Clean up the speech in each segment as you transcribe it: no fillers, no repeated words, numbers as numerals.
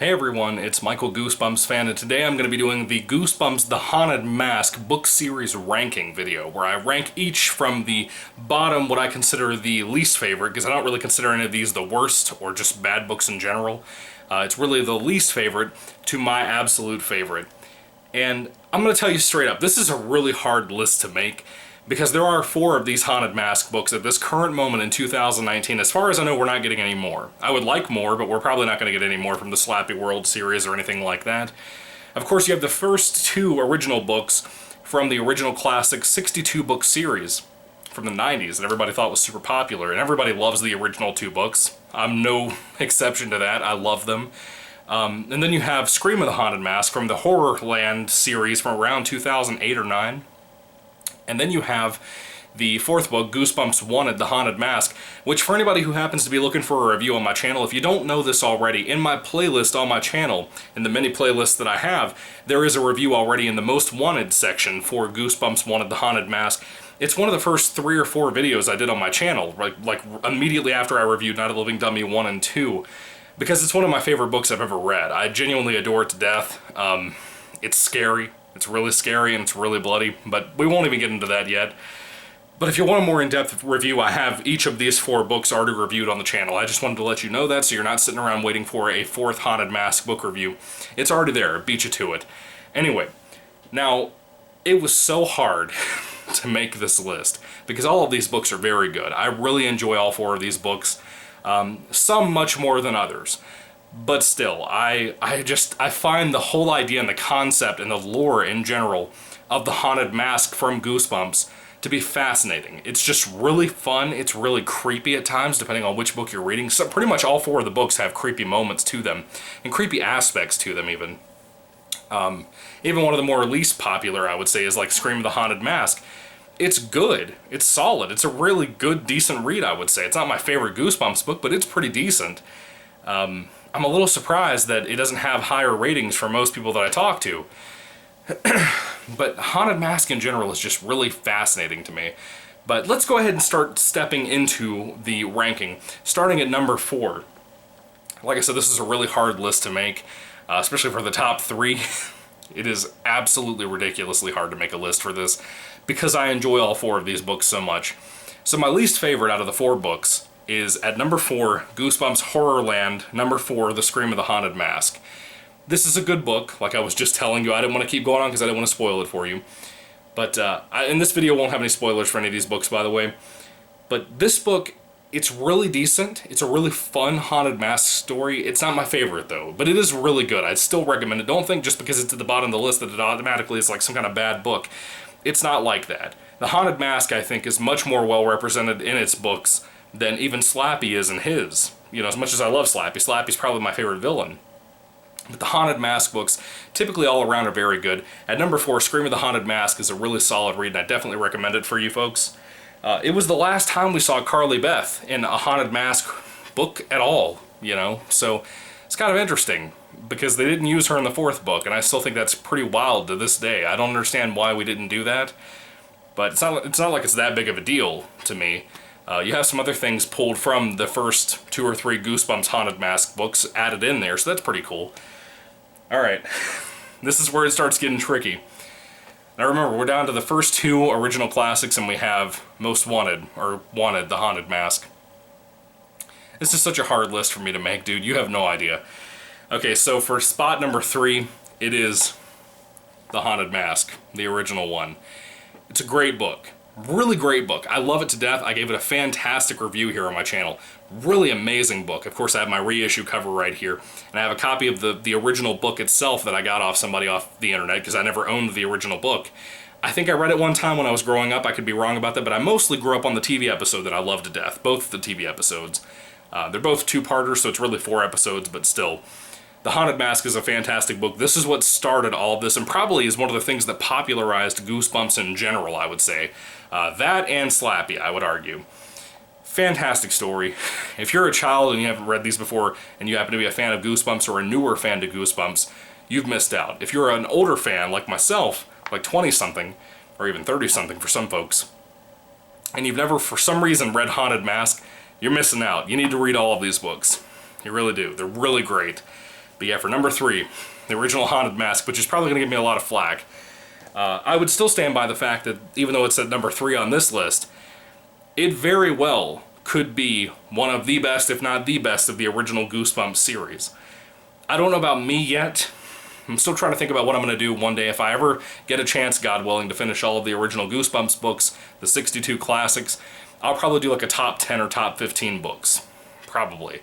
Hey everyone, it's Michael GoosebumpsFan, and today I'm going to be doing the Goosebumps The Haunted Mask book series ranking video, where I rank each from the bottom, what I consider the least favorite, because I don't really consider any of these the worst, or just bad books in general. It's really the least favorite to my absolute favorite. And I'm going to tell you straight up, this is a really hard list to make, because there are 4 of these Haunted Mask books at this current moment in 2019. As far as I know, we're not getting any more. I would like more, but we're probably not going to get any more from the Slappy World series or anything like that. Of course, you have the first 2 original books from the original classic 62-book series from the 90s that everybody thought was super popular, and everybody loves the original 2 books. I'm no exception to that. I love them. And then you have Scream of the Haunted Mask from the Horrorland series from around 2008 or 9. And then you have the 4th book, Goosebumps Wanted, The Haunted Mask, which for anybody who happens to be looking for a review on my channel, if you don't know this already, in my playlist on my channel, in the many playlists that I have, there is a review already in the Most Wanted section for Goosebumps Wanted, The Haunted Mask. It's one of the first 3 or 4 videos I did on my channel, like immediately after I reviewed Night of the Living Dummy 1 and 2, because it's one of my favorite books I've ever read. I genuinely adore it to death. It's scary. It's really scary and it's really bloody, but we won't even get into that yet. But if you want a more in-depth review, I have each of these 4 books already reviewed on the channel. I just wanted to let you know that so you're not sitting around waiting for a 4th Haunted Mask book review. It's already there. Beat you to it. Anyway, now, it was so hard to make this list because all of these books are very good. I really enjoy all 4 of these books, some much more than others. But still, I find the whole idea and the concept and the lore in general of the Haunted Mask from Goosebumps to be fascinating. It's just really fun. It's really creepy at times, depending on which book you're reading. So pretty much all 4 of the books have creepy moments to them, and creepy aspects to them even. Even one of the more least popular, I would say, is like Scream of the Haunted Mask. It's good. It's solid. It's a really good, decent read, I would say. It's not my favorite Goosebumps book, but it's pretty decent. I'm a little surprised that it doesn't have higher ratings for most people that I talk to. But Haunted Mask in general is just really fascinating to me. But let's go ahead and start stepping into the ranking, starting at number 4. Like I said, this is a really hard list to make, especially for the top 3. It is absolutely ridiculously hard to make a list for this, because I enjoy all 4 of these books so much. So my least favorite out of the 4 books is at number 4, Goosebumps Horrorland, number 4, The Scream of the Haunted Mask. This is a good book, like I was just telling you. I didn't want to keep going on because I didn't want to spoil it for you. But and this video won't have any spoilers for any of these books, by the way. But this book, it's really decent. It's a really fun Haunted Mask story. It's not my favorite, though, but it is really good. I'd still recommend it. Don't think just because it's at the bottom of the list that it automatically is like some kind of bad book. It's not like that. The Haunted Mask, I think, is much more well represented in its books than even Slappy is in his. You know, as much as I love Slappy, Slappy's probably my favorite villain. But the Haunted Mask books, typically all around, are very good. At number 4, Scream of the Haunted Mask is a really solid read, and I definitely recommend it for you folks. It was the last time we saw Carly Beth in a Haunted Mask book at all, you know? So it's kind of interesting, because they didn't use her in the 4th book, and I still think that's pretty wild to this day. I don't understand why we didn't do that, but it's not like it's that big of a deal to me. You have some other things pulled from the first 2 or 3 Goosebumps Haunted Mask books added in there, so that's pretty cool. Alright, this is where it starts getting tricky. Now remember, we're down to the first 2 original classics, and we have Most Wanted, or Wanted, The Haunted Mask. This is such a hard list for me to make, dude. You have no idea. Okay, so for spot number 3, it is The Haunted Mask, the original one. It's a great book. Really great book. I love it to death. I gave it a fantastic review here on my channel. Really amazing book. Of course, I have my reissue cover right here. And I have a copy of the original book itself that I got off somebody off the internet, because I never owned the original book. I think I read it one time when I was growing up. I could be wrong about that, but I mostly grew up on the TV episode that I love to death. Both the TV episodes. They're both 2-parters, so it's really 4 episodes, but still. The Haunted Mask is a fantastic book. This is what started all of this, and probably is one of the things that popularized Goosebumps in general, I would say. That and Slappy, I would argue. Fantastic story. If you're a child and you haven't read these before, and you happen to be a fan of Goosebumps or a newer fan to Goosebumps, you've missed out. If you're an older fan, like myself, like 20-something, or even 30-something for some folks, and you've never, for some reason, read Haunted Mask, you're missing out. You need to read all of these books. You really do. They're really great. But yeah, for number 3, the original Haunted Mask, which is probably going to give me a lot of flack, I would still stand by the fact that even though it's at number 3 on this list, it very well could be one of the best, if not the best, of the original Goosebumps series. I don't know about me yet. I'm still trying to think about what I'm going to do one day if I ever get a chance, God willing, to finish all of the original Goosebumps books, the 62 classics. I'll probably do like a top 10 or top 15 books. Probably.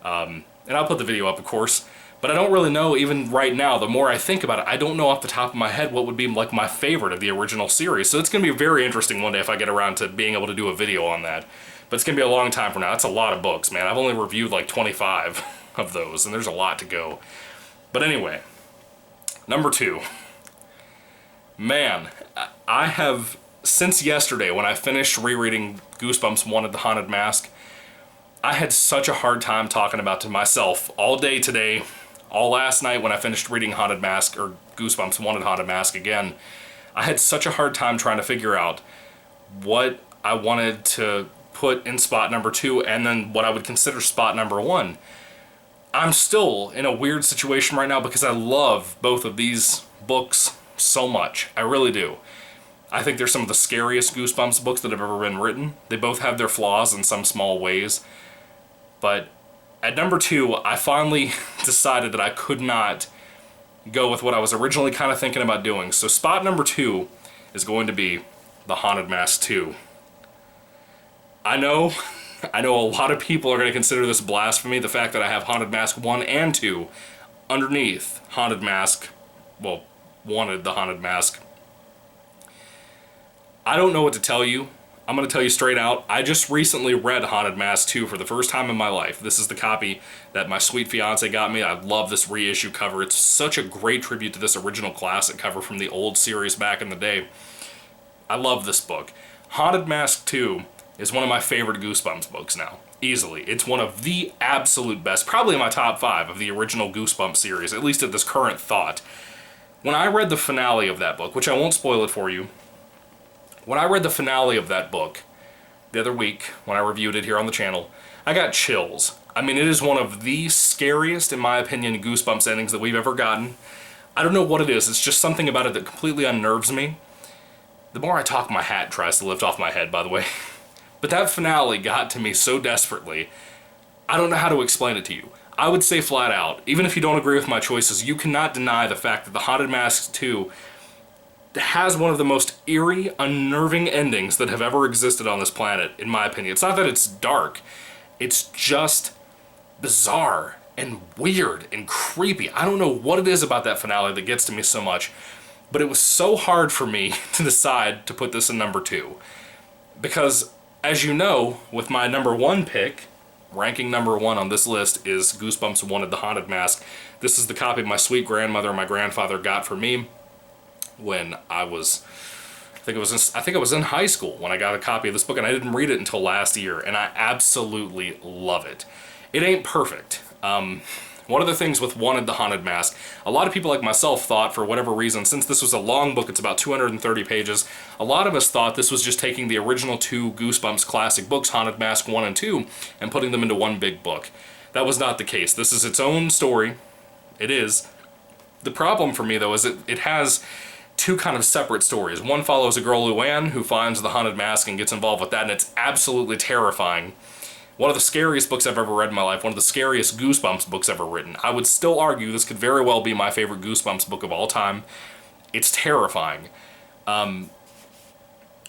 And I'll put the video up, of course. But I don't really know, even right now, the more I think about it, I don't know off the top of my head what would be like my favorite of the original series. So it's going to be very interesting one day if I get around to being able to do a video on that. But it's going to be a long time from now. That's a lot of books, man. I've only reviewed like 25 of those, and there's a lot to go. But anyway, number 2. Man, I have, since yesterday when I finished rereading Goosebumps 1 of the Haunted Mask, I had such a hard time talking about to myself all day today, all last night when I finished reading Haunted Mask, or Goosebumps 1 of Haunted Mask again. I had such a hard time trying to figure out what I wanted to put in spot number 2 and then what I would consider spot number 1. I'm still in a weird situation right now because I love both of these books so much. I really do. I think they're some of the scariest Goosebumps books that have ever been written. They both have their flaws in some small ways. But at number 2, I finally decided that I could not go with what I was originally kind of thinking about doing. So spot number 2 is going to be The Haunted Mask 2. I know a lot of people are going to consider this blasphemy, the fact that I have Haunted Mask 1 and 2 underneath Haunted Mask, well, wanted the Haunted Mask. I don't know what to tell you. I'm going to tell you straight out, I just recently read Haunted Mask 2 for the first time in my life. This is the copy that my sweet fiance got me. I love this reissue cover. It's such a great tribute to this original classic cover from the old series back in the day. I love this book. Haunted Mask 2 is one of my favorite Goosebumps books now. Easily. It's one of the absolute best, probably in my top 5 of the original Goosebumps series, at least at this current thought. When I read the finale of that book, which I won't spoil it for you, when I read the finale of that book the other week, when I reviewed it here on the channel, I got chills. I mean, it is one of the scariest, in my opinion, Goosebumps endings that we've ever gotten. I don't know what it is. It's just something about it that completely unnerves me. The more I talk, my hat tries to lift off my head, by the way. But that finale got to me so desperately, I don't know how to explain it to you. I would say flat out, even if you don't agree with my choices, you cannot deny the fact that The Haunted Mask 2 has one of the most eerie, unnerving endings that have ever existed on this planet, in my opinion. It's not that it's dark, it's just bizarre and weird and creepy. I don't know what it is about that finale that gets to me so much, but it was so hard for me to decide to put this in number 2. Because, as you know, with my number 1 pick, ranking number 1 on this list is Goosebumps 1 of the Haunted Mask. This is the copy my sweet grandmother and my grandfather got for me when I was, I think it was in high school when I got a copy of this book, and I didn't read it until last year, and I absolutely love it. It ain't perfect. One of the things with One of the Haunted Mask, a lot of people like myself thought, for whatever reason, since this was a long book, it's about 230 pages, a lot of us thought this was just taking the original 2 Goosebumps classic books, Haunted Mask 1 and 2, and putting them into one big book. That was not the case. This is its own story. It is. The problem for me, though, is it has 2 kind of separate stories. One follows a girl, Luann, who finds the Haunted Mask and gets involved with that, and it's absolutely terrifying. One of the scariest books I've ever read in my life, one of the scariest Goosebumps books ever written. I would still argue this could very well be my favorite Goosebumps book of all time. It's terrifying.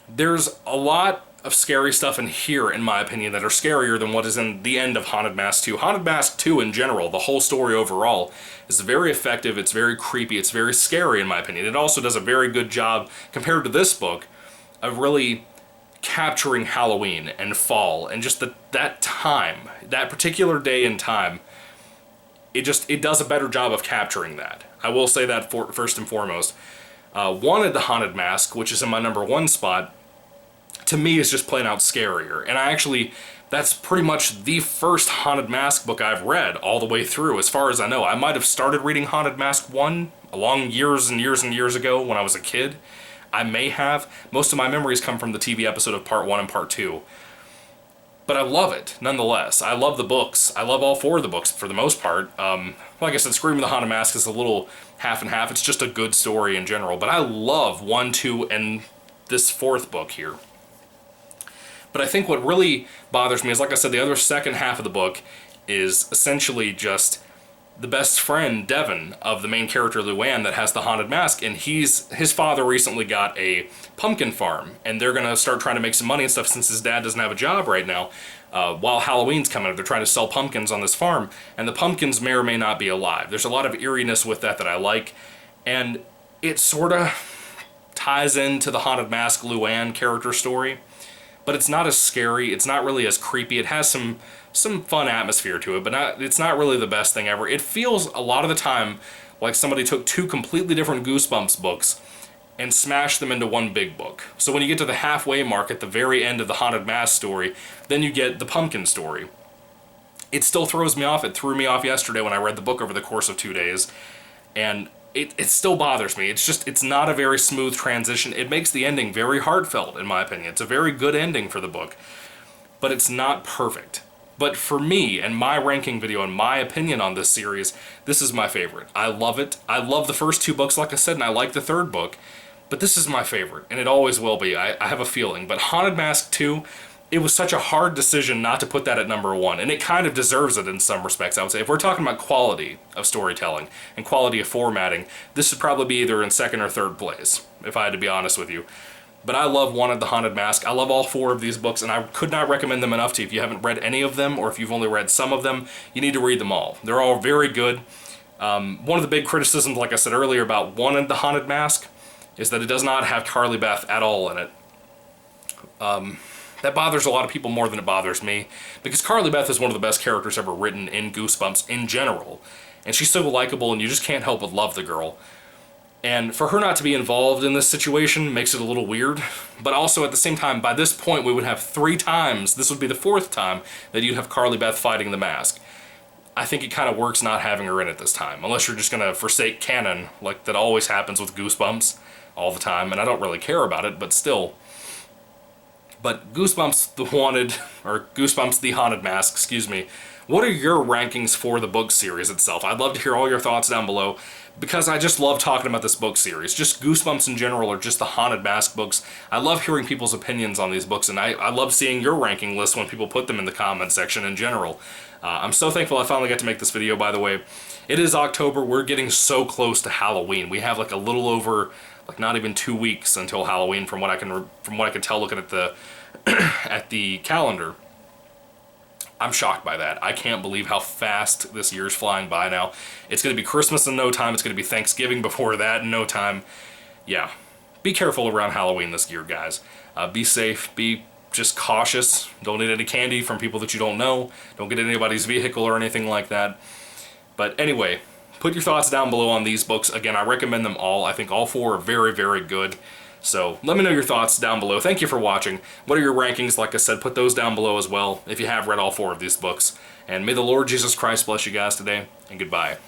There's a lot of scary stuff in here, in my opinion, that are scarier than what is in the end of Haunted Mask 2. Haunted Mask 2 in general, the whole story overall, is very effective, it's very creepy, it's very scary in my opinion. It also does a very good job, compared to this book, of really capturing Halloween and fall and just that time, that particular day and time. It does a better job of capturing that. I will say that first and foremost. Wanted the Haunted Mask, which is in my number 1 spot, to me is just plain out scarier. And that's pretty much the first Haunted Mask book I've read all the way through, as far as I know. I might have started reading Haunted Mask 1 long years and years and years ago when I was a kid. I may have. Most of my memories come from the TV episode of Part 1 and Part 2. but I love it nonetheless. I love the books. I love all 4 of the books for the most part. Like I said, Scream of the Haunted Mask is a little half and half. It's just a good story in general, but I love 1, 2, and this 4th book here. But I think what really bothers me is, like I said, the other second half of the book is essentially just the best friend, Devin, of the main character, Luann, that has the haunted mask, and his father recently got a pumpkin farm, and they're gonna start trying to make some money and stuff since his dad doesn't have a job right now. While Halloween's coming up, they're trying to sell pumpkins on this farm, and the pumpkins may or may not be alive. There's a lot of eeriness with that I like, and it sort of ties into the haunted mask Luann character story, but it's not as scary, it's not really as creepy. It has some fun atmosphere to it, but it's not really the best thing ever. It feels a lot of the time like somebody took 2 completely different Goosebumps books and smashed them into one big book. So when you get to the halfway mark at the very end of the haunted mask story, then you get the pumpkin story. It still throws me off. It threw me off yesterday when I read the book over the course of 2 days, and it still bothers me. It's not a very smooth transition. It makes the ending very heartfelt, in my opinion. It's a very good ending for the book, but it's not perfect. But for me, and my ranking video, and my opinion on this series, this is my favorite. I love it. I love the first 2 books, like I said, and I like the 3rd book, but this is my favorite, and it always will be. I have a feeling. But Haunted Mask 2, it was such a hard decision not to put that at number 1, and it kind of deserves it in some respects, I would say. If we're talking about quality of storytelling and quality of formatting, this should probably be either in 2nd or 3rd place, if I had to be honest with you. But I love One of the Haunted Mask. I love all 4 of these books, and I could not recommend them enough to you. If you haven't read any of them, or if you've only read some of them, you need to read them all. They're all very good. One of the big criticisms, like I said earlier, about One of the Haunted Mask is that it does not have Carly Beth at all in it. That bothers a lot of people more than it bothers me, because Carly Beth is one of the best characters ever written in Goosebumps in general, and she's so likable, and you just can't help but love the girl. And for her not to be involved in this situation makes it a little weird, but also at the same time, by this point we would have 3 times, this would be the 4th time, that you'd have Carly Beth fighting the mask. I think it kind of works not having her in it this time, unless you're just going to forsake canon, like that always happens with Goosebumps all the time, and I don't really care about it, but still. But Goosebumps the Haunted Mask, excuse me, what are your rankings for the book series itself? I'd love to hear all your thoughts down below, because I just love talking about this book series. Just Goosebumps in general, or just the Haunted Mask books. I love hearing people's opinions on these books, and I love seeing your ranking list when people put them in the comment section in general. I'm so thankful I finally got to make this video, by the way. It is October. We're getting so close to Halloween. We have like a little over, like not even 2 weeks until Halloween, from what I can tell looking at the at the calendar. I'm shocked by that. I can't believe how fast this year's flying by now. It's going to be Christmas in no time. It's going to be Thanksgiving before that in no time. Yeah. Be careful around Halloween this year, guys. Be safe. Be just cautious. Don't eat any candy from people that you don't know. Don't get in anybody's vehicle or anything like that. But anyway, put your thoughts down below on these books. Again, I recommend them all. I think all 4 are very, very good. So let me know your thoughts down below. Thank you for watching. What are your rankings? Like I said, put those down below as well if you have read all 4 of these books. And may the Lord Jesus Christ bless you guys today, and goodbye.